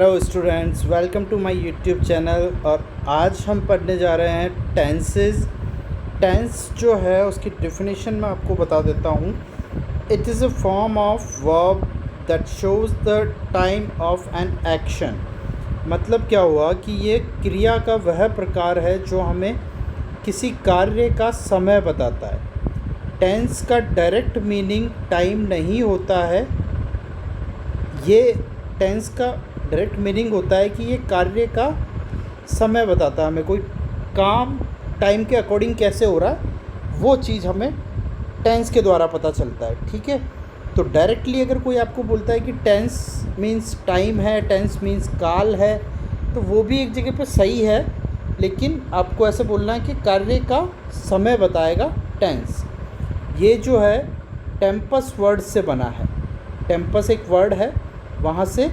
Hello students, welcome to my YouTube channel. और आज हम पढ़ने जा रहे हैं टेंसेस। टेंस जो है उसकी डेफिनेशन मैं आपको बता देता हूँ। It is a form of verb that shows the time of an action. मतलब क्या हुआ कि ये क्रिया का वह प्रकार है जो हमें किसी कार्य का समय बताता है। टेंस का डायरेक्ट मीनिंग टाइम नहीं होता है। ये टेंस का डायरेक्ट मीनिंग होता है कि ये कार्य का समय बताता है हमें। कोई काम टाइम के अकॉर्डिंग कैसे हो रहा है वो चीज़ हमें टेंस के द्वारा पता चलता है। ठीक है, तो डायरेक्टली अगर कोई आपको बोलता है कि टेंस मीन्स टाइम है, टेंस मीन्स काल है, तो वो भी एक जगह पे सही है, लेकिन आपको ऐसे बोलना है कि कार्य का समय बताएगा टेंस। ये जो है टेम्पस वर्ड से बना है। टेम्पस एक वर्ड है, वहाँ से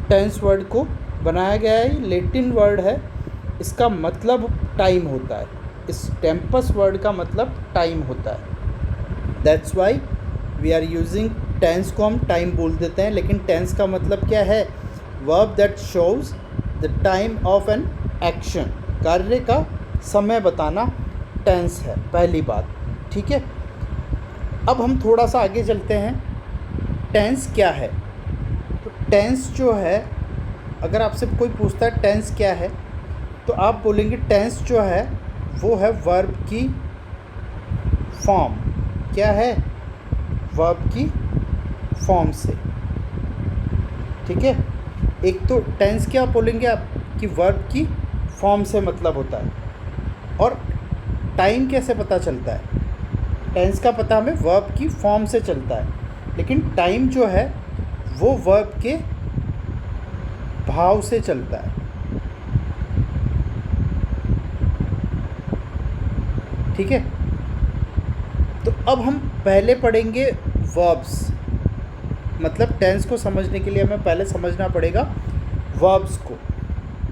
टेंस वर्ड को बनाया गया है। लैटिन वर्ड है, इसका मतलब टाइम होता है। इस टेम्पस वर्ड का मतलब टाइम होता है। That's why we are using tense को हम टाइम बोल देते हैं, लेकिन टेंस का मतलब क्या है? Verb that shows the time of an action. कार्य का समय बताना टेंस है, पहली बात। ठीक है, अब हम थोड़ा सा आगे चलते हैं। टेंस क्या है? तो टेंस जो है, अगर आपसे कोई पूछता है टेंस क्या है, तो आप बोलेंगे टेंस जो है वो है वर्ब की फॉर्म। क्या है? वर्ब की फॉर्म से। ठीक है, एक तो टेंस क्या बोलेंगे आप कि वर्ब की फॉर्म से मतलब होता है। और टाइम कैसे पता चलता है? टेंस का पता हमें वर्ब की फॉर्म से चलता है, लेकिन टाइम जो है वो वर्ब के भाव से चलता है। ठीक है, तो अब हम पहले पढ़ेंगे वर्ब्स। मतलब टेंस को समझने के लिए हमें पहले समझना पड़ेगा वर्ब्स को।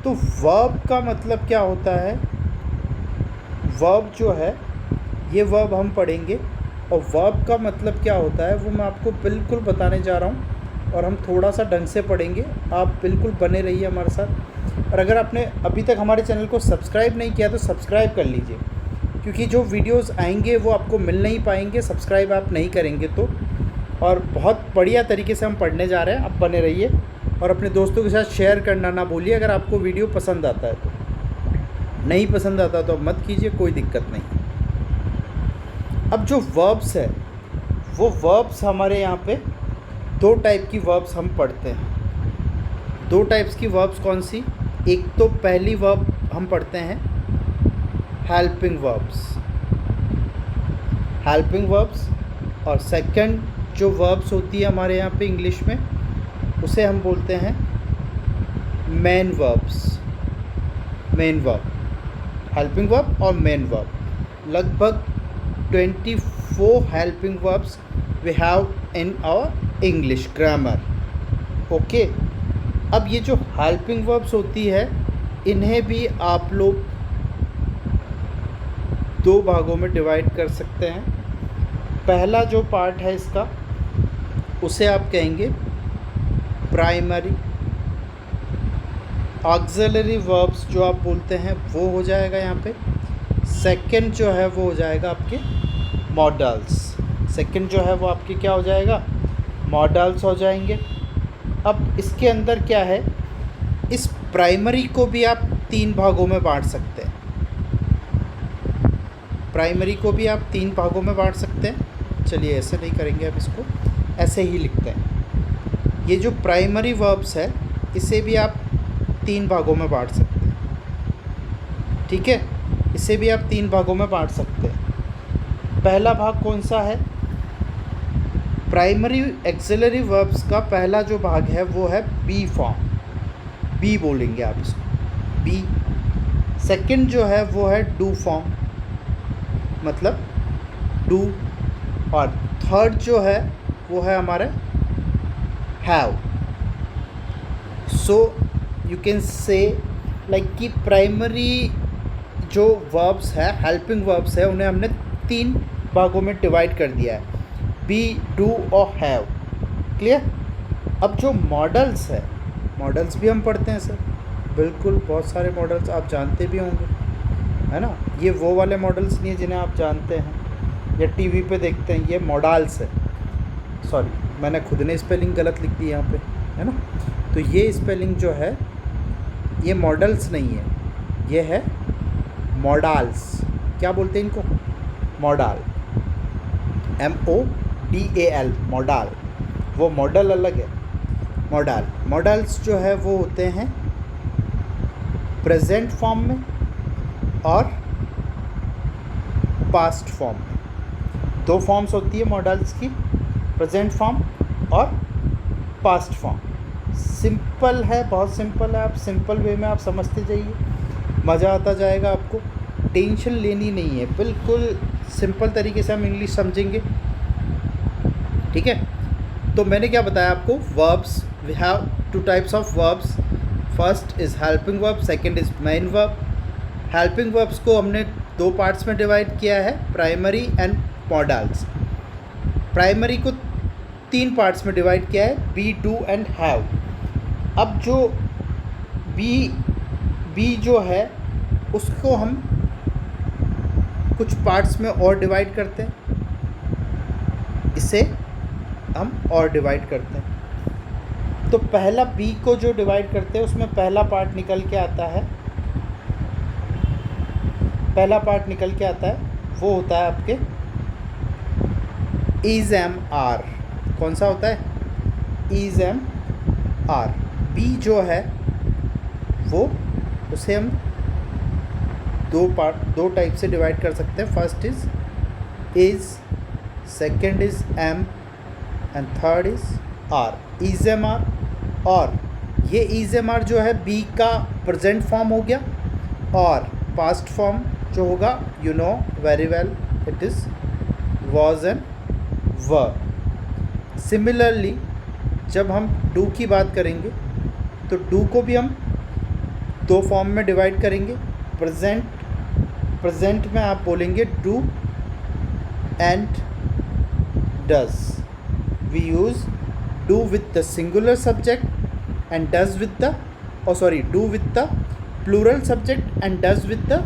तो वर्ब का मतलब क्या होता है? वर्ब जो है, ये वर्ब हम पढ़ेंगे, और वर्ब का मतलब क्या होता है वो मैं आपको बिल्कुल बताने जा रहा हूँ, और हम थोड़ा सा ढंग से पढ़ेंगे। आप बिल्कुल बने रहिए हमारे साथ। और अगर आपने अभी तक हमारे चैनल को सब्सक्राइब नहीं किया तो सब्सक्राइब कर लीजिए, क्योंकि जो वीडियोस आएंगे वो आपको मिल नहीं पाएंगे सब्सक्राइब आप नहीं करेंगे तो। और बहुत बढ़िया तरीके से हम पढ़ने जा रहे हैं, आप बने रहिए। और अपने दोस्तों के साथ शेयर करना ना भूलिए अगर आपको वीडियो पसंद आता है तो। नहीं पसंद आता तो मत कीजिए, कोई दिक्कत नहीं। अब जो वर्ब्स है, वो वर्ब्स हमारे यहाँ पे दो टाइप की वर्ब्स हम पढ़ते हैं। दो टाइप्स की वर्ब्स कौन सी? एक तो पहली वर्ब हम पढ़ते हैं हेल्पिंग वर्ब्स। Helping verbs. और सेकंड जो वर्ब्स होती है हमारे यहाँ पे इंग्लिश में, उसे हम बोलते हैं main verbs. Main verb, helping verb और मेन वर्ब। लगभग 24 helping verbs we have in our English grammar. Okay, अब ये जो हेल्पिंग वर्ब्स होती है, इन्हें भी आप लोग दो भागों में डिवाइड कर सकते हैं। पहला जो पार्ट है इसका, उसे आप कहेंगे प्राइमरी। ऑक्सिलरी वर्ब्स जो आप बोलते हैं वो हो जाएगा यहाँ पे। सेकंड जो है वो हो जाएगा आपके मॉडल्स। सेकंड जो है वो आपके क्या हो जाएगा? मॉडल्स हो जाएंगे। अब इसके अंदर क्या है, इस प्राइमरी को भी आप तीन भागों में बांट सकते हैं। प्राइमरी को भी आप तीन भागों में बांट सकते हैं। चलिए ऐसे नहीं करेंगे, अब इसको ऐसे ही लिखते हैं। ये जो प्राइमरी वर्ब्स है, इसे भी आप तीन भागों में बांट सकते हैं। ठीक है, इसे भी आप तीन भागों में बांट सकते हैं। पहला भाग कौन सा है? प्राइमरी एक्सिलरी वर्ब्स का पहला जो भाग है वो है बी फॉर्म। बी बोलेंगे आप इसको, बी। सेकंड जो है वो है डू फॉर्म, मतलब डू। और थर्ड जो है वो है हमारे have. So you can say like कि प्राइमरी जो वर्ब्स है, हेल्पिंग वर्ब्स है, उन्हें हमने तीन भागों में डिवाइड कर दिया है, बी, डू और हैव। क्लियर? अब जो मॉडल्स है, मॉडल्स भी हम पढ़ते हैं सर, बिल्कुल बहुत सारे मॉडल्स आप जानते भी होंगे, है ना। ये वो वाले मॉडल्स नहीं है जिन्हें आप जानते हैं या टीवी पे देखते हैं, ये मॉडल्स है। सॉरी, मैंने खुद ने स्पेलिंग गलत लिख दी यहाँ पे, है ना। तो ये स्पेलिंग जो है ये मॉडल्स नहीं है, ये है मॉडल्स। क्या बोलते हैं इनको? Model, MODAL, model. वो मॉडल अलग है, मॉडल्स जो है वो होते हैं प्रेजेंट फॉर्म में और पास्ट फॉर्म में। दो फॉर्म्स होती है मॉडल्स की, प्रेजेंट फॉर्म और पास्ट फॉर्म। सिंपल है, बहुत सिंपल है, आप सिंपल वे में आप समझते जाइए, मज़ा आता जाएगा आपको। टेंशन लेनी नहीं है, बिल्कुल सिंपल तरीके से हम इंग्लिश समझेंगे, ठीक है। तो मैंने क्या बताया आपको, verbs, we have two types of verbs. First is helping verb, second is main verb. Helping verbs को हमने दो पार्ट्स में डिवाइड किया है, प्राइमरी एंड मॉडल्स। प्राइमरी को तीन पार्ट्स में डिवाइड किया है, बी, डू एंड हैव। अब जो बी जो है उसको हम कुछ पार्ट्स में और डिवाइड करते हैं, इसे हम और डिवाइड करते हैं। तो पहला बी को जो डिवाइड करते हैं उसमें पहला पार्ट निकल के आता है, वो होता है आपके इज़ एम आर। कौन सा होता है? Is am are. बी जो है वो, उसे हम दो टाइप से डिवाइड कर सकते हैं। First is, second is am and third is are, is am are. और ये इज़ एम आर जो है बी का प्रेजेंट फॉर्म हो गया, और पास्ट फॉर्म जो होगा, you know very well, it is was and were. Similarly जब हम डू की बात करेंगे तो डू को भी हम दो फॉर्म में डिवाइड करेंगे। प्रेजेंट में आप बोलेंगे do and does. We use do with the singular subject and does with the, do with the plural subject and does with the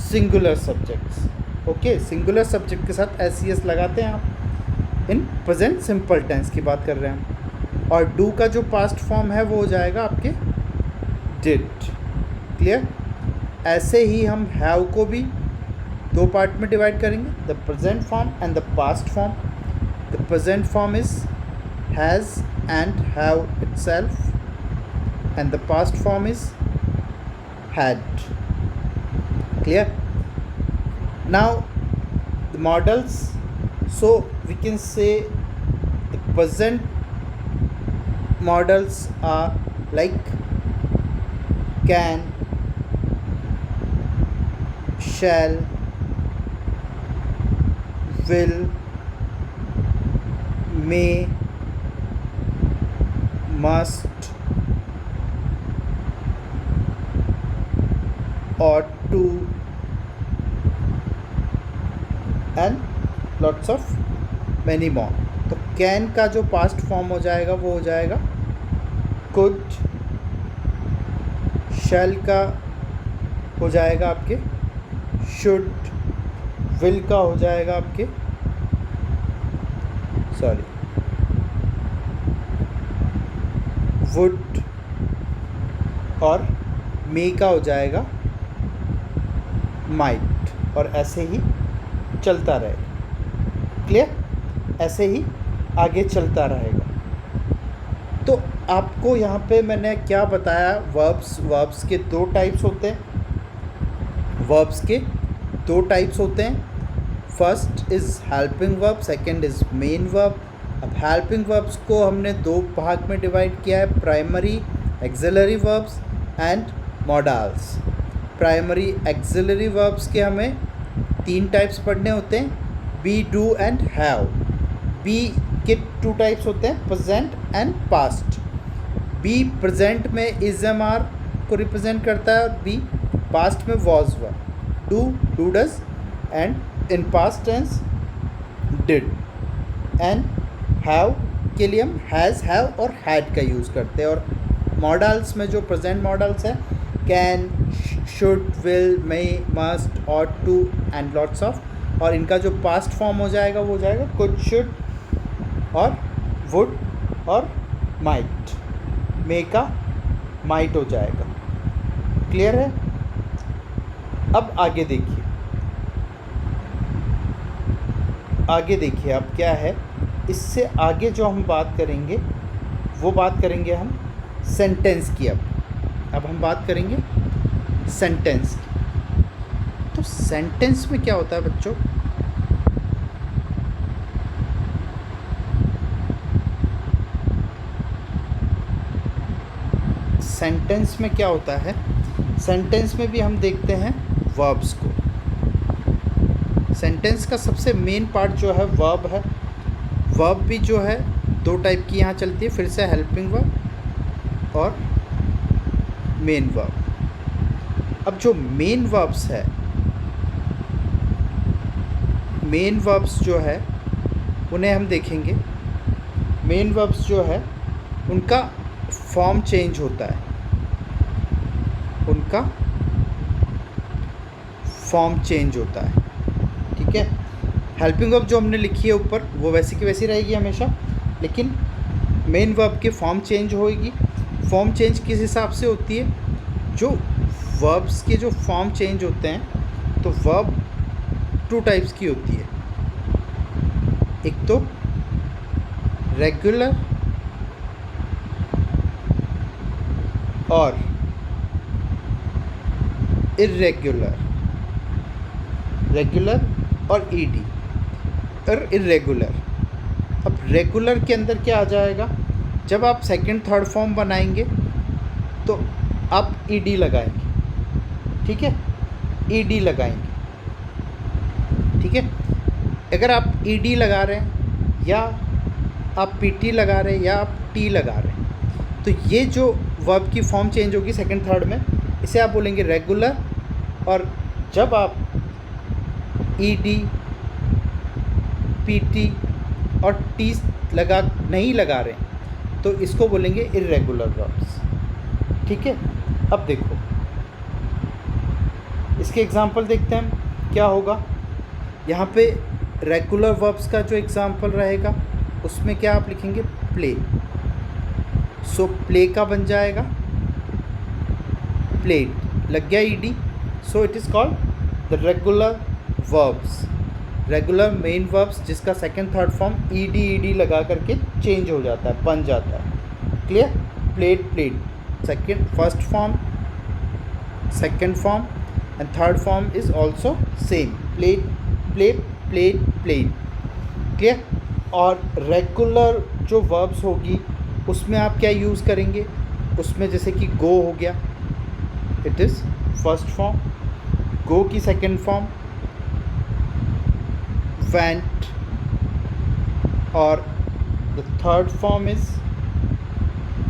singular subjects. Okay, singular subject के साथ S लगाते हैं आप। In present simple tense की बात कर रहे हैं हम। और डू का जो पास्ट फॉर्म है वो हो जाएगा आपके डिड। क्लियर? ऐसे ही हम हैव को भी दो पार्ट में डिवाइड करेंगे, the present form and the past form. The present form is has and have itself and the past form is had. Clear? Now the models, so we can say the present models are like can, shall, will, may, must, ought to, and lots of many more. तो can का जो past form हो जाएगा वो हो जाएगा could. शैल का हो जाएगा आपके शुड। विल का हो जाएगा आपके वुड। और मे का हो जाएगा माइट। और ऐसे ही चलता रहेगा। क्लियर? ऐसे ही आगे चलता रहेगा। तो आपको यहाँ पे मैंने क्या बताया, वर्ब्स के दो टाइप्स होते हैं। First is helping verb, second is main verb. अब हेल्पिंग वर्ब्स को हमने दो भाग में डिवाइड किया है, primary auxiliary verbs and modals. Primary auxiliary verbs के हमें तीन टाइप्स पढ़ने होते हैं, be, do and have. Be के टू टाइप्स होते हैं, present and past. Be present में इज़ एम आर को रिप्रेजेंट करता है, और बी पास्ट में was were. Do does, and in past tense did. And have के लिए हम हैज़, हैव और हैड का यूज़ करते हैं। और मॉडल्स में जो प्रेजेंट मॉडल्स है can, should, will, may, must, ought to and lots of, और इनका जो पास्ट फॉर्म हो जाएगा वो हो जाएगा कुड, शुड और वुड और माइट। मे का माइट हो जाएगा। क्लियर है? अब आगे देखिए, आगे देखिए अब क्या है। इससे आगे जो हम बात करेंगे वो बात करेंगे हम सेंटेंस की। अब हम बात करेंगे सेंटेंस की। तो सेंटेंस में क्या होता है बच्चों, सेंटेंस में क्या होता है, सेंटेंस में भी हम देखते हैं वर्ब्स को। सेंटेंस का सबसे मेन पार्ट जो है वर्ब है। वर्ब भी जो है दो टाइप की यहाँ चलती है, फिर से हेल्पिंग वर्ब और मेन वर्ब। अब जो मेन वर्ब्स है, मेन वर्ब्स जो है उन्हें हम देखेंगे। मेन वर्ब्स जो है उनका फॉर्म चेंज होता है, उनका फॉर्म चेंज होता है। ठीक है, हेल्पिंग वर्ब जो हमने लिखी है ऊपर वो वैसी की वैसी रहेगी हमेशा, लेकिन मेन वर्ब की फॉर्म चेंज होएगी। फॉर्म चेंज किस हिसाब से होती है, जो वर्ब्स के जो फॉर्म चेंज होते हैं, तो वर्ब टू टाइप्स की होती है। एक तो रेगुलर और इर्रेगुलर, रेगुलर और ईडी और इर्रेगुलर। अब रेगुलर के अंदर क्या आ जाएगा, जब आप सेकंड थर्ड फॉर्म बनाएंगे तो आप ईडी लगाएंगे। ठीक है, ईडी लगाएंगे। ठीक है, अगर आप ईडी लगा रहे हैं या आप पीटी लगा रहे हैं या आप टी लगा रहे हैं, तो ये जो वर्ब की फॉर्म चेंज होगी सेकंड थर्ड में, इसे आप बोलेंगे रेगुलर। और जब आप ईडी, पीटी और टी नहीं लगा रहे हैं तो इसको बोलेंगे इर्रेगुलर वर्ब्स। ठीक है, अब देखो इसके एग्जांपल देखते हैं क्या होगा। यहाँ पे रेगुलर वर्ब्स का जो एग्जांपल रहेगा उसमें क्या आप लिखेंगे, प्ले। सो प्ले का बन जाएगा प्लेड, लग गया ED, so it is called the regular verbs. Regular main verbs जिसका सेकंड थर्ड फॉर्म ईडी लगा करके चेंज हो जाता है, बन जाता है। Clear? Played, played, second first form, second form and third form is also same, played, play, played, played. Clear? और रेगुलर जो वर्ब्स होगी उसमें आप क्या यूज़ करेंगे, उसमें जैसे कि गो हो गया, इट इज़ फर्स्ट फॉर्म, गो की सेकंड फॉर्म went, और the third form is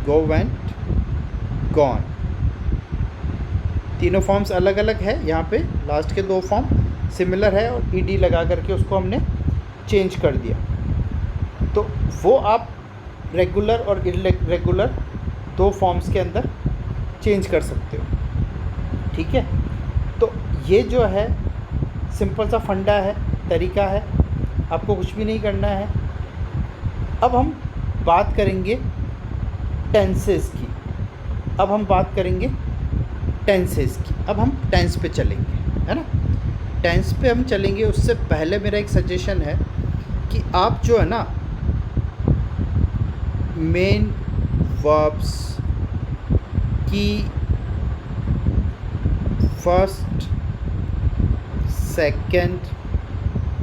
go, went, gone। तीनों फॉर्म्स अलग अलग है, यहाँ पे लास्ट के दो फॉर्म सिमिलर है और ईडी लगा करके उसको हमने चेंज कर दिया। तो वो आप रेगुलर और इर्रेगुलर दो फॉर्म्स के अंदर चेंज कर सकते हो। ठीक है, तो ये जो है सिंपल सा फंडा है, तरीका है, आपको कुछ भी नहीं करना है। अब हम बात करेंगे टेंसेस की। अब हम बात करेंगे टेंसेस की। अब हम टेंस पे चलेंगे, है ना। टेंस पे हम चलेंगे उससे पहले मेरा एक सजेशन है कि आप जो है ना मेन वर्ब्स की फर्स्ट, सेकंड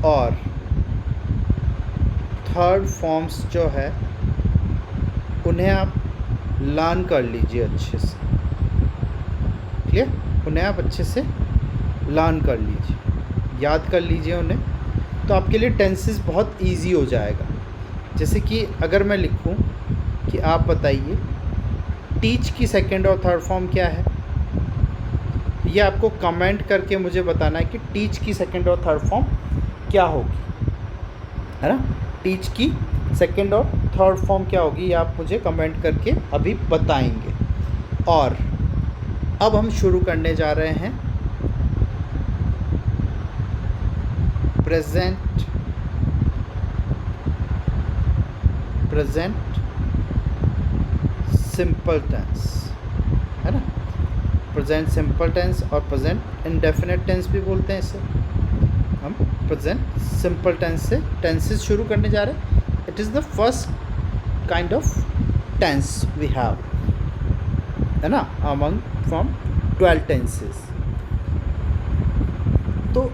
और थर्ड फॉर्म्स जो है उन्हें आप लर्न कर लीजिए अच्छे से। क्लियर? उन्हें आप अच्छे से लर्न कर लीजिए, याद कर लीजिए उन्हें, तो आपके लिए टेंसेस बहुत इजी हो जाएगा। जैसे कि अगर मैं लिखूं कि आप बताइए टीच की सेकंड और थर्ड फॉर्म क्या है, ये आपको कमेंट करके मुझे बताना है कि टीच की सेकंड और थर्ड फॉर्म क्या होगी, है ना। टीच की सेकंड और थर्ड फॉर्म क्या होगी ये आप मुझे कमेंट करके अभी बताएंगे। और अब हम शुरू करने जा रहे हैं प्रेजेंट सिंपल टेंस, है ना। प्रेजेंट सिंपल टेंस और प्रेजेंट इंडेफिनिट टेंस भी बोलते हैं इसे। हम प्रेजेंट सिंपल टेंस से टेंसेस शुरू करने जा रहे हैं। It is the first kind of tense we have, है ना, अमंग फ्रॉम 12 टेंसेस। तो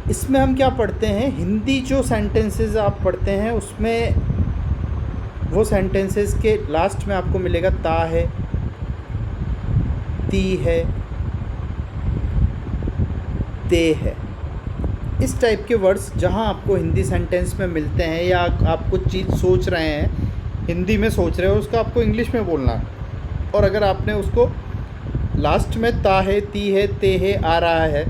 इसमें हम क्या पढ़ते हैं, हिंदी जो सेंटेंसेस आप पढ़ते हैं उसमें वो सेंटेंसेस के लास्ट में आपको मिलेगा ता है, ती है, ते है, इस टाइप के वर्ड्स जहाँ आपको हिंदी सेंटेंस में मिलते हैं, या आप कुछ चीज़ सोच रहे हैं हिंदी में सोच रहे हो, उसका आपको इंग्लिश में बोलना है। और अगर आपने उसको लास्ट में ता है, ती है, ते है आ रहा है,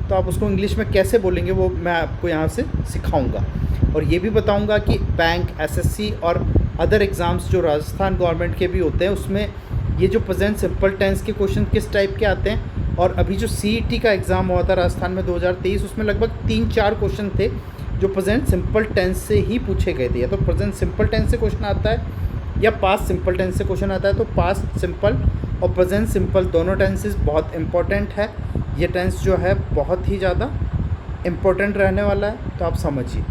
तो आप उसको इंग्लिश में कैसे बोलेंगे वो मैं आपको यहाँ से सिखाऊंगा। और ये भी बताऊंगा कि बैंक, एसएससी और अदर एग्ज़ाम्स जो राजस्थान गवर्नमेंट के भी होते हैं उसमें ये जो प्रेजेंट सिंपल टेंस के क्वेश्चन किस टाइप के आते हैं। और अभी जो सीईटी का एग्ज़ाम हुआ था राजस्थान में 2023, उसमें लगभग 3-4 क्वेश्चन थे जो प्रेजेंट सिंपल टेंस से ही पूछे गए थे। या तो प्रेजेंट सिंपल टेंस से क्वेश्चन आता है या पास्ट सिंपल टेंस से क्वेश्चन आता है। तो पास्ट सिंपल और प्रेजेंट सिंपल दोनों टेंसेस बहुत इंपॉर्टेंट है। ये टेंस जो है बहुत ही ज़्यादा इम्पोर्टेंट रहने वाला है, तो आप समझिए।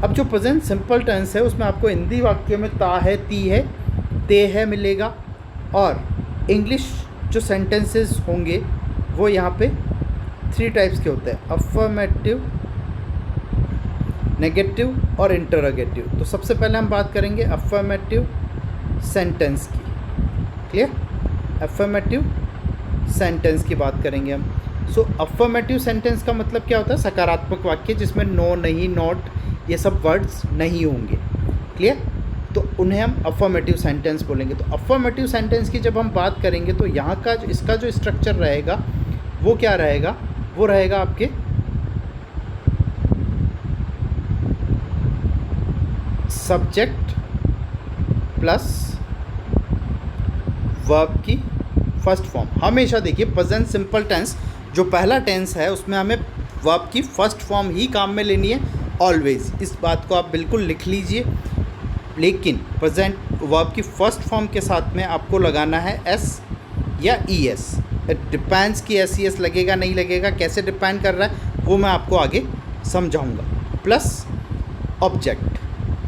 अब जो प्रेजेंट सिंपल टेंस है उसमें आपको हिंदी वाक्य में ता है, ती है, ते है मिलेगा। और इंग्लिश जो सेंटेंसेस होंगे वो यहाँ पे 3 टाइप्स के होते हैं, अफर्मेटिव, नेगेटिव और इंटरोगेटिव। तो सबसे पहले हम बात करेंगे अफर्मेटिव सेंटेंस की। क्लियर? अफर्मेटिव सेंटेंस की बात करेंगे हम। सो अफर्मेटिव सेंटेंस का मतलब क्या होता है, सकारात्मक वाक्य जिसमें नो, नहीं, नॉट, ये सब वर्ड्स नहीं होंगे। क्लियर? तो उन्हें हम अफर्मेटिव सेंटेंस बोलेंगे। तो अफर्मेटिव सेंटेंस की जब हम बात करेंगे तो यहाँ का जो इसका जो स्ट्रक्चर रहेगा वो क्या रहेगा, वो रहेगा आपके सब्जेक्ट प्लस वर्ब की फर्स्ट फॉर्म। हमेशा देखिए प्रेजेंट सिंपल टेंस जो पहला टेंस है उसमें हमें वर्ब की फर्स्ट फॉर्म ही काम में लेनी है ऑलवेज। इस बात को आप बिल्कुल लिख लीजिए। लेकिन प्रेजेंट वर्ब की फर्स्ट फॉर्म के साथ में आपको लगाना है एस या ई एस। इट डिपेंड्स कि एस ई एस लगेगा नहीं लगेगा, कैसे डिपेंड कर रहा है वो मैं आपको आगे समझाऊंगा। Plus object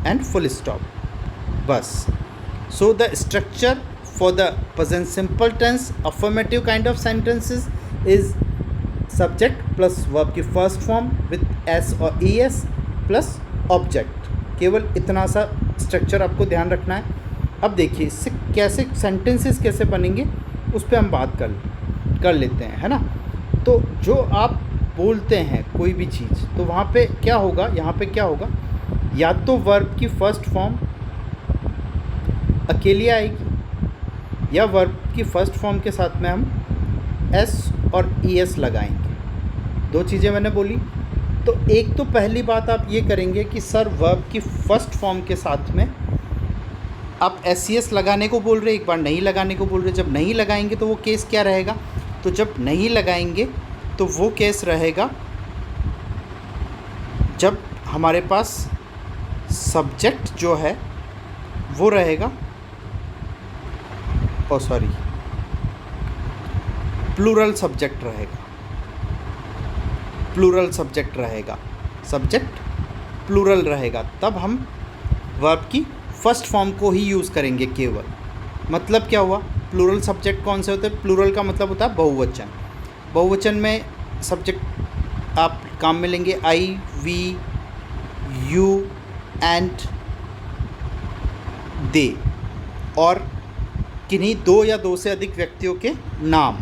and full stop, बस। So the structure for the present simple tense affirmative kind of sentences is subject plus verb की first form with s और es plus object। केवल इतना सा स्ट्रक्चर आपको ध्यान रखना है। अब देखिए इससे कैसे सेंटेंसेस कैसे बनेंगे उस पर हम बात कर लेते हैं, है ना। तो जो आप बोलते हैं कोई भी चीज़, तो वहाँ पे क्या होगा, यहाँ पे क्या होगा, या तो वर्ब की फर्स्ट फॉर्म अकेली आएगी या वर्ब की फर्स्ट फॉर्म के साथ में हम एस और ई एस लगाएंगे। 2 चीज़ें मैंने बोली। तो एक तो पहली बात आप ये करेंगे कि सर वर्ब की फर्स्ट फॉर्म के साथ में आप एस ई एस लगाने को बोल रहे, एक बार नहीं लगाने को बोल रहे। जब नहीं लगाएंगे तो वो केस क्या रहेगा, तो जब नहीं लगाएंगे तो वो केस रहेगा जब हमारे पास सब्जेक्ट जो है वो रहेगा, प्लूरल सब्जेक्ट रहेगा। प्लूरल सब्जेक्ट रहेगा, सब्जेक्ट प्लूरल रहेगा, तब हम वर्ब की फर्स्ट फॉर्म को ही यूज़ करेंगे केवल। मतलब क्या हुआ, प्लूरल सब्जेक्ट कौन से होते हैं, प्लूरल का मतलब होता है बहुवचन। बहुवचन में सब्जेक्ट आप काम में लेंगे आई, वी, यू एंड दे, और किन्हीं 2 या 2 से अधिक व्यक्तियों के नाम।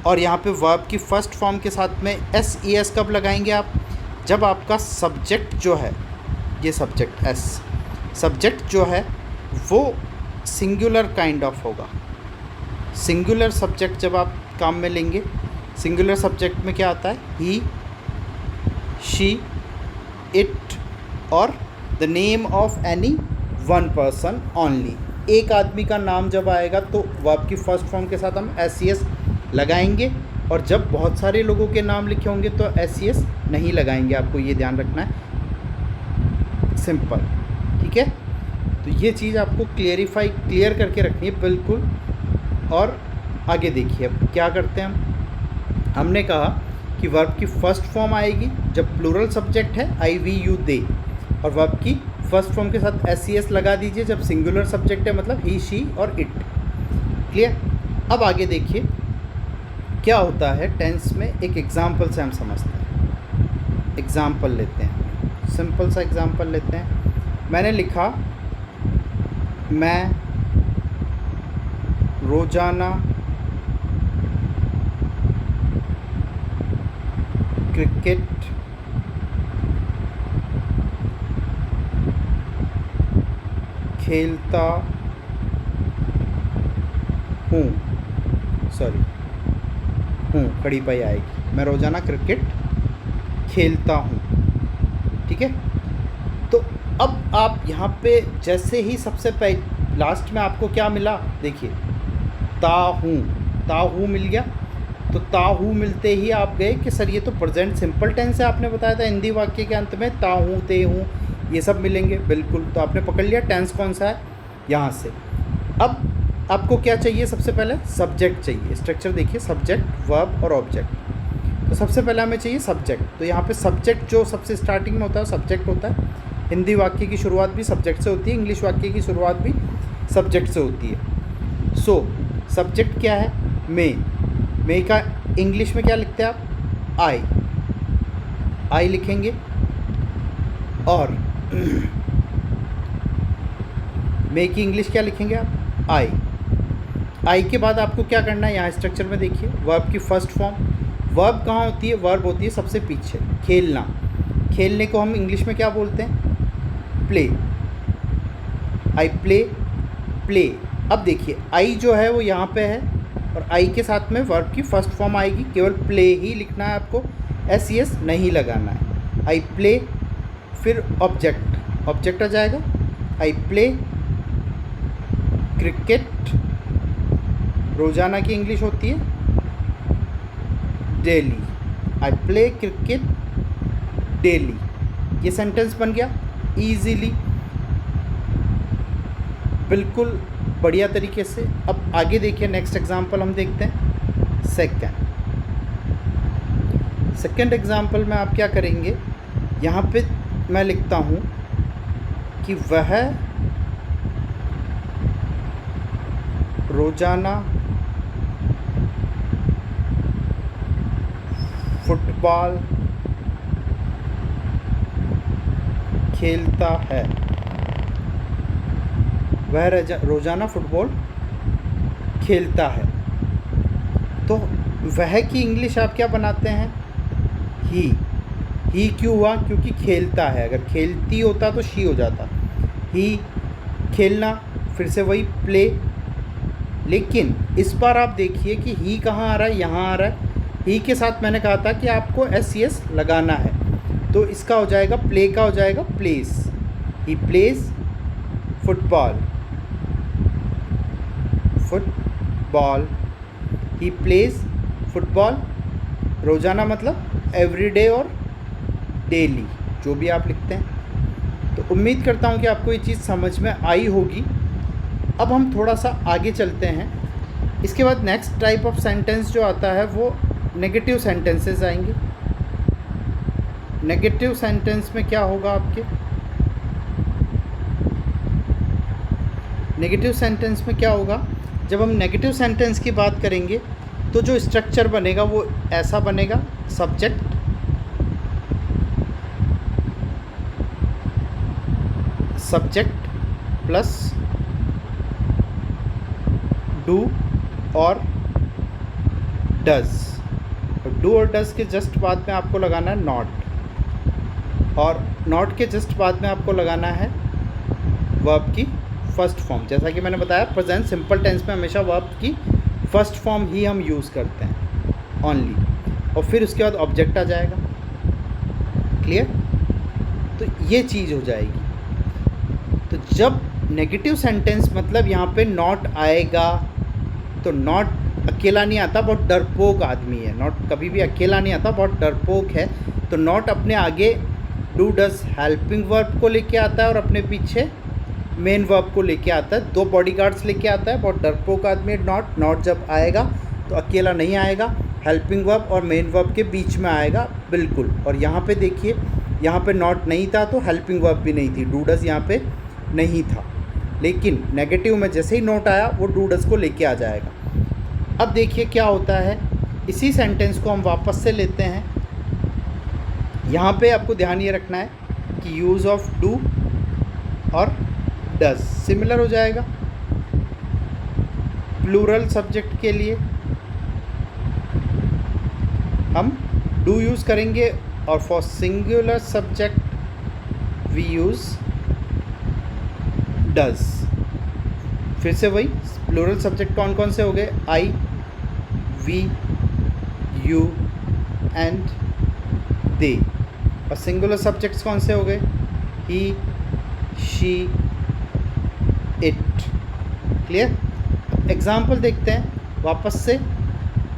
और यहाँ पे वर्ब की फर्स्ट फॉर्म के साथ में एस ई एस कब लगाएंगे आप, जब आपका सब्जेक्ट जो है, ये सब्जेक्ट एस, सब्जेक्ट जो है वो सिंगुलर काइंड ऑफ होगा। सिंगुलर सब्जेक्ट जब आप काम में लेंगे, सिंगुलर सब्जेक्ट में क्या आता है, ही, शी, इट और the name of any one person only. एक आदमी का नाम जब आएगा तो वर्ब की फर्स्ट फॉर्म के साथ हम एस लगाएंगे, और जब बहुत सारे लोगों के नाम लिखे होंगे तो एस नहीं लगाएंगे। आपको ये ध्यान रखना है, सिंपल, ठीक है। तो ये चीज़ आपको क्लियर करके रखनी है बिल्कुल। और आगे देखिए अब क्या करते हैं हमने कहा कि वर्ब की फर्स्ट फॉर्म आएगी जब प्लूरल सब्जेक्ट है आई वी यू दे, और वर्ब की फर्स्ट फॉर्म के साथ एस लगा दीजिए जब सिंगुलर सब्जेक्ट है, मतलब ही शी और इट। क्लियर। अब आगे देखिए क्या होता है टेंस में, एक एग्जाम्पल से हम समझते हैं। एग्जाम्पल लेते हैं, सिंपल सा एग्जाम्पल लेते हैं। मैंने लिखा मैं रोज़ाना क्रिकेट खेलता हूँ, खड़ी पाई आएगी, मैं रोज़ाना क्रिकेट खेलता हूँ, ठीक है। तो अब आप यहाँ पे जैसे ही सबसे पहले लास्ट में आपको क्या मिला, देखिए ताहू मिल गया। तो ताहू मिलते ही आप गए कि सर ये तो प्रेजेंट सिंपल टेंस है, आपने बताया था हिंदी वाक्य के अंत में ताहू ते हूँ ये सब मिलेंगे, बिल्कुल। तो आपने पकड़ लिया टेंस कौन सा है यहाँ से। अब आपको क्या चाहिए, सबसे पहले सब्जेक्ट चाहिए। स्ट्रक्चर देखिए, सब्जेक्ट, वर्ब और ऑब्जेक्ट। तो सबसे पहले हमें चाहिए सब्जेक्ट। तो यहाँ पे सब्जेक्ट जो सबसे स्टार्टिंग में होता है सब्जेक्ट होता है। हिंदी वाक्य की शुरुआत भी सब्जेक्ट से होती है, इंग्लिश वाक्य की शुरुआत भी सब्जेक्ट से होती है। सो सब्जेक्ट क्या है, मे का इंग्लिश में क्या लिखते हैं आप, आई लिखेंगे। और मे की इंग्लिश क्या लिखेंगे आप, आई के बाद आपको क्या करना है, यहाँ स्ट्रक्चर में देखिए वर्ब की फर्स्ट फॉर्म। वर्ब कहाँ होती है, वर्ब होती है सबसे पीछे, खेलना। खेलने को हम इंग्लिश में क्या बोलते हैं, प्ले। I play. अब देखिए आई जो है वो यहाँ पे है, और आई के साथ में वर्ब की फर्स्ट फॉर्म आएगी, केवल प्ले ही लिखना है आपको, एस नहीं लगाना है। आई प्ले, फिर ऑब्जेक्ट आ जाएगा, आई प्ले क्रिकेट, रोज़ाना की इंग्लिश होती है daily, I play cricket daily. ये सेंटेंस बन गया ईजीली, बिल्कुल बढ़िया तरीके से। अब आगे देखिए नेक्स्ट एग्जांपल हम देखते हैं, सेकंड एग्जांपल में आप क्या करेंगे, यहाँ पे मैं लिखता हूँ कि वह रोज़ाना फुटबॉल खेलता है, वह रोज़ाना फुटबॉल खेलता है। तो वह की इंग्लिश आप क्या बनाते हैं, ही क्यों हुआ, क्योंकि खेलता है। अगर खेलती होता तो शी हो जाता, ही खेलना, फिर से वही प्ले। लेकिन इस बार आप देखिए कि ही कहाँ आ रहा है, यहाँ आ रहा है। ही के साथ मैंने कहा था कि आपको एस लगाना है, तो इसका हो जाएगा प्ले का हो जाएगा place, he plays football, he plays football. रोज़ाना मतलब एवरीडे और डेली, जो भी आप लिखते हैं। तो उम्मीद करता हूँ कि आपको ये चीज़ समझ में आई होगी। अब हम थोड़ा सा आगे चलते हैं। इसके बाद नेक्स्ट टाइप ऑफ सेंटेंस जो आता है वो नेगेटिव सेंटेंसेस आएंगे। नेगेटिव सेंटेंस में क्या होगा आपके, नेगेटिव सेंटेंस में क्या होगा, जब हम नेगेटिव सेंटेंस की बात करेंगे तो जो स्ट्रक्चर बनेगा वो ऐसा बनेगा, सब्जेक्ट प्लस डू और डज। डू और डज के जस्ट बाद में आपको लगाना है नॉट, और नॉट के जस्ट बाद में आपको लगाना है वर्ब की फर्स्ट फॉर्म। जैसा कि मैंने बताया प्रेजेंट सिंपल टेंस में हमेशा वर्ब की फर्स्ट फॉर्म ही हम यूज़ करते हैं ओनली, और फिर उसके बाद ऑब्जेक्ट आ जाएगा। क्लियर। तो ये चीज़ हो जाएगी। तो जब नेगेटिव सेंटेंस मतलब यहाँ पे नॉट आएगा, तो नॉट अकेला नहीं आता, बहुत डरपोक आदमी है। नॉट कभी भी अकेला नहीं आता, बहुत डरपोक है। तो नॉट अपने आगे डू डज हेल्पिंग वर्ब को लेके आता है और अपने पीछे मेन वर्ब को लेके आता है, दो बॉडीगार्ड्स लेके आता है। बहुत डरपोक आदमी है नॉट। नॉट जब आएगा तो अकेला नहीं आएगा, हेल्पिंग वर्ब और मेन वर्ब के बीच में आएगा बिल्कुल। और यहाँ पे देखिए, यहाँ पे नॉट नहीं था तो हेल्पिंग वर्ब भी नहीं थी, डू डज यहाँ पे नहीं था। लेकिन नेगेटिव में जैसे ही नोट आया वो डू डज को लेके आ जाएगा। अब देखिए क्या होता है, इसी सेंटेंस को हम वापस से लेते हैं। यहाँ पे आपको ध्यान ये रखना है कि यूज़ ऑफ डू और डज सिमिलर हो जाएगा प्लूरल सब्जेक्ट के लिए। हम डू यूज़ करेंगे और for singular subject we use does. फिर से वही प्लूरल सब्जेक्ट कौन कौन से हो गए, आई, वी, यू एंड दे। और सिंगुलर सब्जेक्ट्स कौन से हो गए, ही, शी, इट। क्लियर। एग्जाम्पल देखते हैं वापस से,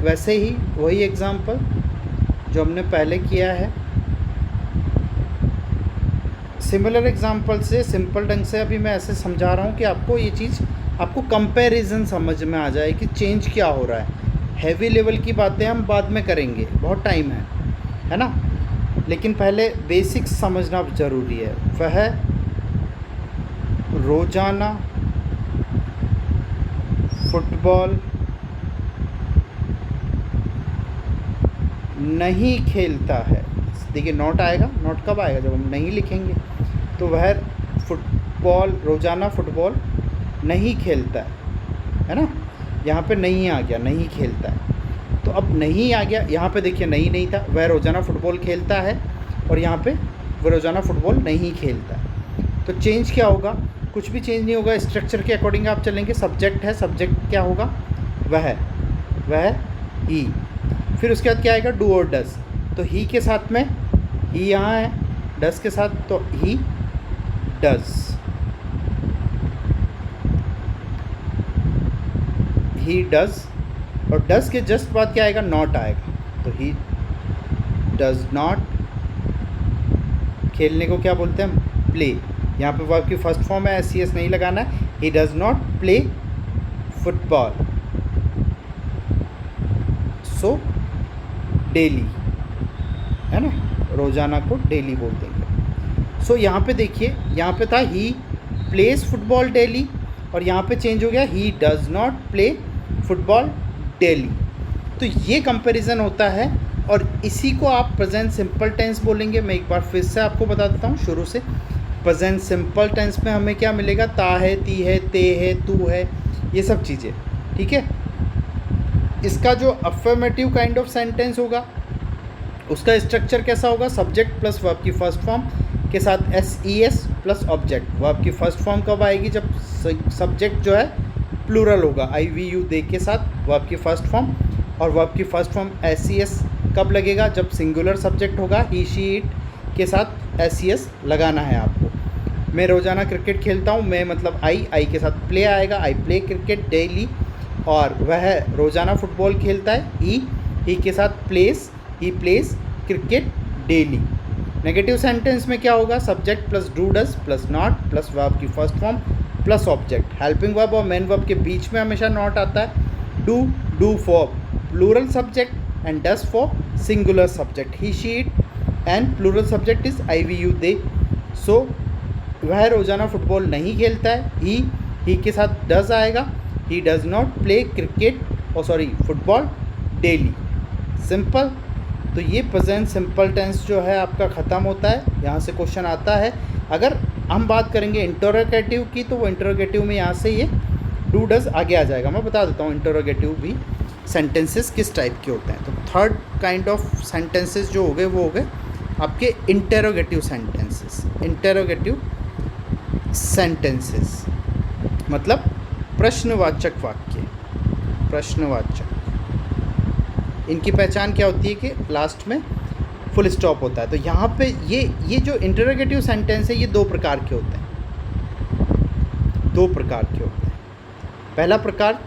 वैसे ही वही एग्जाम्पल जो हमने पहले किया है। सिमिलर एग्जाम्पल से सिंपल ढंग से अभी मैं ऐसे समझा रहा हूँ कि आपको ये चीज़, आपको कंपैरिजन समझ में आ जाए कि चेंज क्या हो रहा है। हैवी लेवल की बातें हम बाद में करेंगे, बहुत टाइम है ना। लेकिन पहले बेसिक्स समझना ज़रूरी है। वह रोज़ाना फुटबॉल नहीं खेलता है। देखिए नॉट आएगा, नॉट कब आएगा, जब हम नहीं लिखेंगे। तो वह फुटबॉल, रोज़ाना फुटबॉल नहीं खेलता है ना। यहाँ पे नहीं आ गया, नहीं खेलता है। तो अब नहीं आ गया, यहाँ पे देखिए नहीं नहीं था, वह रोज़ाना फुटबॉल खेलता है, और यहाँ पे वह रोज़ाना फुटबॉल नहीं खेलता है। तो चेंज क्या होगा, कुछ भी चेंज नहीं होगा। स्ट्रक्चर के अकॉर्डिंग आप चलेंगे। सब्जेक्ट है, सब्जेक्ट क्या होगा, वह ही। फिर उसके बाद क्या आएगा, डू और डज। तो ही के साथ में ही यहाँ है, डज के साथ तो ही डज, ही डज। और डज के जस्ट बाद क्या आएगा, नॉट आएगा। तो ही डज नॉट, खेलने को क्या बोलते हैं हम, प्ले। यहाँ पे वर्ब की फर्स्ट फॉर्म है, एस नहीं लगाना है। He does not play football so daily, है ना, रोज़ाना को डेली बोल देंगे। सो यहाँ पे देखिए, यहाँ पे था ही प्लेस फुटबॉल डेली, और यहाँ पे चेंज हो गया he does not play football daily. तो ये कंपैरिजन होता है, और इसी को आप प्रेजेंट सिंपल टेंस बोलेंगे। मैं एक बार फिर से आपको बता देता हूँ शुरू से। प्रेजेंट सिंपल टेंस में हमें क्या मिलेगा, ता है, ती है, ते है, तू है, ये सब चीज़ें। ठीक है। इसका जो अफर्मेटिव काइंड ऑफ सेंटेंस होगा उसका स्ट्रक्चर कैसा होगा, सब्जेक्ट प्लस वर्ब की फर्स्ट फॉर्म के साथ एस प्लस ऑब्जेक्ट। वर्ब की फर्स्ट फॉर्म कब आएगी, जब सब्जेक्ट जो है प्लूरल होगा, आई, वी, यू, दे के साथ वर्ब की फर्स्ट फॉर्म। और वर्ब की फर्स्ट फॉर्म एस कब लगेगा, जब सिंगुलर सब्जेक्ट होगा, ही, शी, इट के साथ एस लगाना है आपको। मैं रोज़ाना क्रिकेट खेलता हूँ, मैं मतलब आई के साथ प्ले आएगा, आई प्ले क्रिकेट डेली। और वह रोज़ाना फुटबॉल खेलता है, ही के साथ plays, he plays cricket daily. Negative sentence में क्या होगा, subject plus do does plus not plus verb की first form plus object. Helping verb और मेन वर्ब के बीच में हमेशा नॉट आता है। Do for plural subject and does for singular subject, he, she, it and plural subject is I, we, you, they. So वह रोज़ाना फुटबॉल नहीं खेलता है, ही के साथ डज आएगा, he does not play cricket football daily. Simple. तो ये प्रेजेंट सिंपल टेंस जो है आपका ख़त्म होता है। यहाँ से क्वेश्चन आता है। अगर हम बात करेंगे इंटरोगेटिव की, तो वो इंटरोगेटिव में यहाँ से ये डू डज आगे आ जाएगा। मैं बता देता हूँ इंटरोगेटिव भी सेंटेंसेस किस टाइप के होते हैं। तो थर्ड काइंड ऑफ सेंटेंसेस जो हो गए वो हो गए आपके इंटरोगेटिव सेंटेंसेस। इंटरोगेटिव सेंटेंसेस मतलब प्रश्नवाचक वाक्य। प्रश्नवाचक, इनकी पहचान क्या होती है कि लास्ट में फुल स्टॉप होता है। तो यहाँ पे ये जो इंटरोगेटिव सेंटेंस है ये दो प्रकार के होते हैं। दो प्रकार के होते हैं। पहला प्रकार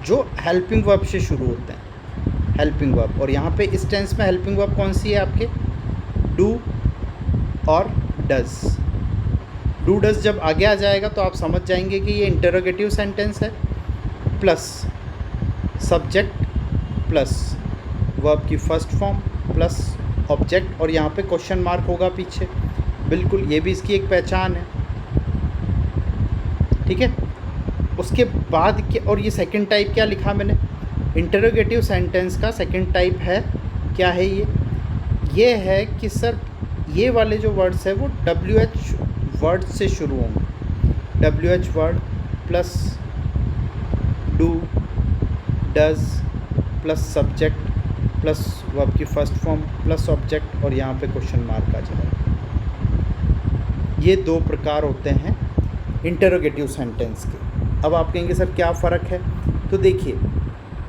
जो हेल्पिंग वर्ब से शुरू होते हैं, हेल्पिंग वर्ब, और यहाँ पे इस टेंस में हेल्पिंग वर्ब कौन सी है आपके, डू और डज। डू डज जब आगे आ जाएगा तो आप समझ जाएंगे कि ये इंटरोगेटिव सेंटेंस है, प्लस सब्जेक्ट प्लस वर्ब की फर्स्ट फॉर्म प्लस ऑब्जेक्ट, और यहाँ पे क्वेश्चन मार्क होगा पीछे, बिल्कुल ये भी इसकी एक पहचान है, ठीक है। उसके बाद के, और ये सेकंड टाइप क्या लिखा मैंने, इंटरोगेटिव सेंटेंस का सेकंड टाइप है, क्या है ये है कि सर ये वाले जो वर्ड्स है वो WH वर्ड से शुरू होंगे, WH word plus do does plus subject plus verb की फर्स्ट फॉर्म प्लस ऑब्जेक्ट, और यहाँ पे क्वेश्चन मार्क आ जाएगा। ये दो प्रकार होते हैं इंटरोगेटिव सेंटेंस के। अब आप कहेंगे सर क्या फ़र्क है, तो देखिए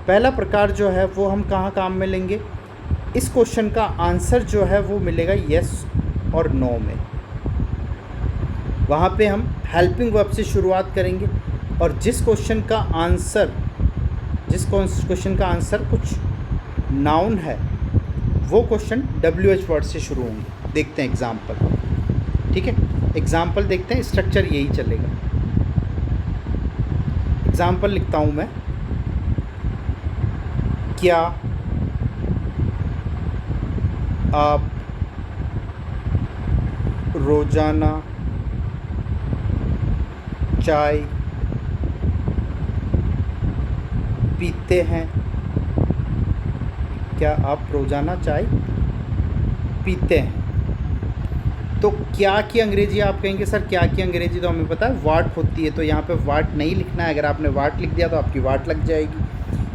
पहला प्रकार जो है वो हम कहाँ काम में लेंगे, इस क्वेश्चन का आंसर जो है वो मिलेगा येस और नो में, वहाँ पे हम हेल्पिंग वर्ब से शुरुआत करेंगे, और जिस क्वेश्चन का आंसर कुछ नाउन है वो क्वेश्चन WH वर्ड से शुरू होंगे। देखते हैं एग्जाम्पल, ठीक है, एग्जाम्पल देखते हैं, स्ट्रक्चर यही चलेगा। एग्जाम्पल लिखता हूँ मैं, क्या आप रोज़ाना चाय पीते हैं, क्या आप रोज़ाना चाय पीते हैं। तो क्या की अंग्रेजी आप कहेंगे सर क्या की अंग्रेजी, तो हमें पता है वाट होती है, तो यहाँ पे वाट नहीं लिखना है, अगर आपने वाट लिख दिया तो आपकी वाट लग जाएगी।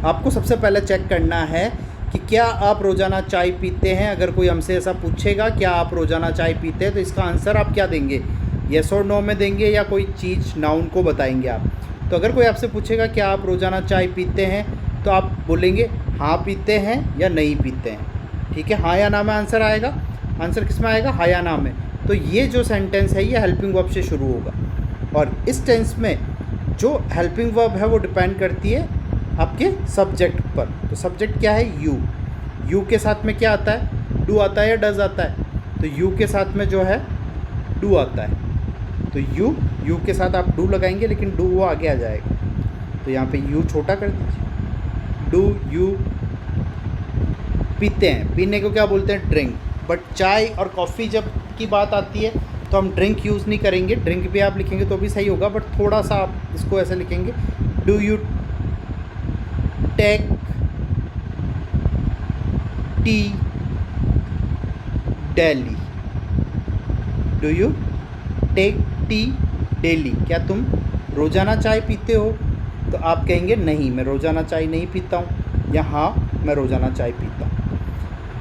आपको सबसे पहले चेक करना है कि क्या आप रोज़ाना चाय पीते हैं। अगर कोई हमसे ऐसा पूछेगा क्या आप रोज़ाना चाय पीते हैं, तो इसका आंसर आप क्या देंगे, येस और नो में देंगे या कोई चीज़ नाउन को बताएंगे आप। तो अगर कोई आपसे पूछेगा क्या आप रोज़ाना चाय पीते हैं, तो आप बोलेंगे हाँ पीते हैं या नहीं पीते हैं, ठीक है, हाँ या ना में आंसर आएगा। आंसर किस में आएगा, हाँ या ना में। तो ये जो सेंटेंस है ये हेल्पिंग वर्ब से शुरू होगा, और इस टेंस में जो हेल्पिंग वर्ब है वो डिपेंड करती है आपके सब्जेक्ट पर। तो सब्जेक्ट क्या है, यू के साथ में क्या आता है, डू आता है या डज आता है, तो यू के साथ में जो है डू आता है, तो यू के साथ आप डू लगाएंगे, लेकिन डू वो आगे आ जाएगा, तो यहाँ पे यू छोटा कर दीजिए। डू यू पीते हैं, पीने को क्या बोलते हैं, ड्रिंक। बट चाय और कॉफ़ी जब की बात आती है तो हम ड्रिंक यूज़ नहीं करेंगे, ड्रिंक भी आप लिखेंगे तो भी सही होगा, बट थोड़ा सा आप इसको ऐसे लिखेंगे, do you take tea daily, do you take tea daily, क्या तुम रोज़ाना चाय पीते हो, तो आप कहेंगे नहीं मैं रोज़ाना चाय नहीं पीता हूँ, या हाँ मैं रोज़ाना चाय पीता हूँ।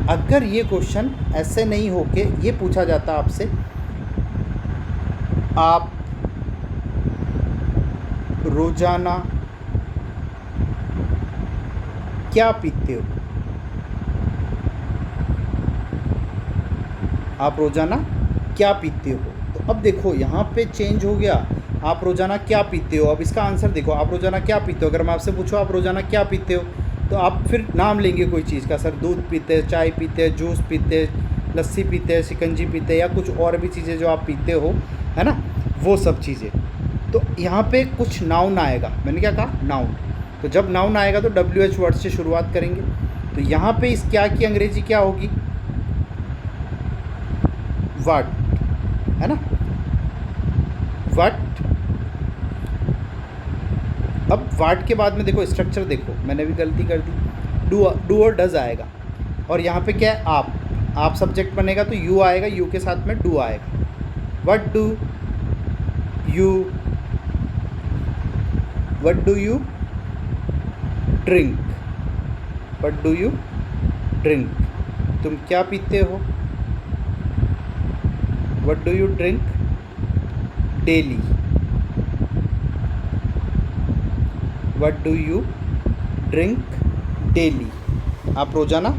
अगर ये क्वेश्चन ऐसे नहीं होके ये पूछा जाता आपसे, आप रोज़ाना क्या पीते हो, आप रोज़ाना क्या पीते हो, तो अब देखो यहाँ पे चेंज हो गया, आप रोज़ाना क्या पीते हो। अब इसका आंसर देखो, आप रोज़ाना क्या पीते हो, अगर मैं आपसे पूछूँ आप रोज़ाना क्या पीते हो, तो आप फिर नाम लेंगे कोई चीज़ का, सर दूध पीते हैं, चाय पीते हैं, जूस पीते हैं, लस्सी पीते हैं, शिकंजी पीते हैं, या कुछ और भी चीज़ें जो आप पीते हो, है ना, वो सब चीज़ें। तो यहाँ पे कुछ नाउन आएगा, मैंने क्या कहा, नाउन। तो जब नाउन आएगा तो WH वर्ड से शुरुआत करेंगे, तो यहाँ पे इस क्या की अंग्रेजी क्या होगी, व्हाट, है ना, व्हाट। अब व्हाट के बाद में देखो स्ट्रक्चर देखो, मैंने भी गलती कर दी, डू और डज आएगा, और यहाँ पे क्या है, आप सब्जेक्ट बनेगा तो यू आएगा, यू के साथ में डू आएगा। What do you drink, what do you drink, तुम क्या पीते हो, what do you drink daily, what do you drink daily, आप रोज़ाना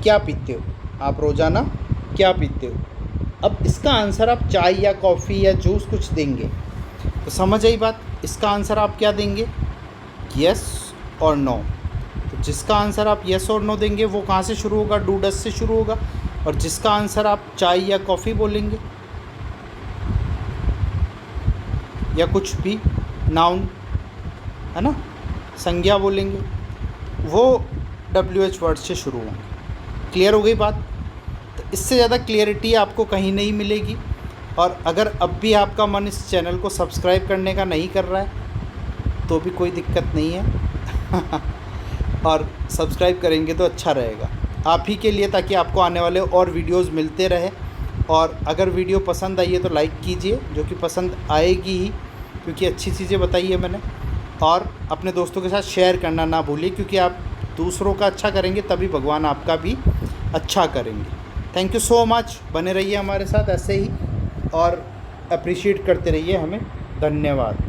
क्या पीते हो, आप रोज़ाना क्या पीते हो। अब इसका आंसर आप चाय या कॉफ़ी या जूस कुछ देंगे, तो समझ आई बात। इसका आंसर आप क्या देंगे, यस और नो। तो जिसका आंसर आप यस और नो देंगे वो कहाँ से शुरू होगा, डू डस से शुरू होगा। और जिसका आंसर आप चाय या कॉफ़ी बोलेंगे या कुछ भी नाउन है ना, संज्ञा बोलेंगे, वो WH वर्ड से शुरू होंगे। क्लियर हो गई बात। तो इससे ज़्यादा क्लियरिटी आपको कहीं नहीं मिलेगी। और अगर अब भी आपका मन इस चैनल को सब्सक्राइब करने का नहीं कर रहा है तो भी कोई दिक्कत नहीं है और सब्सक्राइब करेंगे तो अच्छा रहेगा आप ही के लिए, ताकि आपको आने वाले और वीडियोस मिलते रहे। और अगर वीडियो पसंद आई है तो लाइक कीजिए, जो कि पसंद आएगी ही, क्योंकि अच्छी चीज़ें बताई है मैंने। और अपने दोस्तों के साथ शेयर करना ना भूलिए, क्योंकि आप दूसरों का अच्छा करेंगे तभी भगवान आपका भी अच्छा करेंगे। थैंक यू सो मच, बने रहिए हमारे साथ ऐसे ही और अप्रिशिएट करते रहिए हमें। धन्यवाद।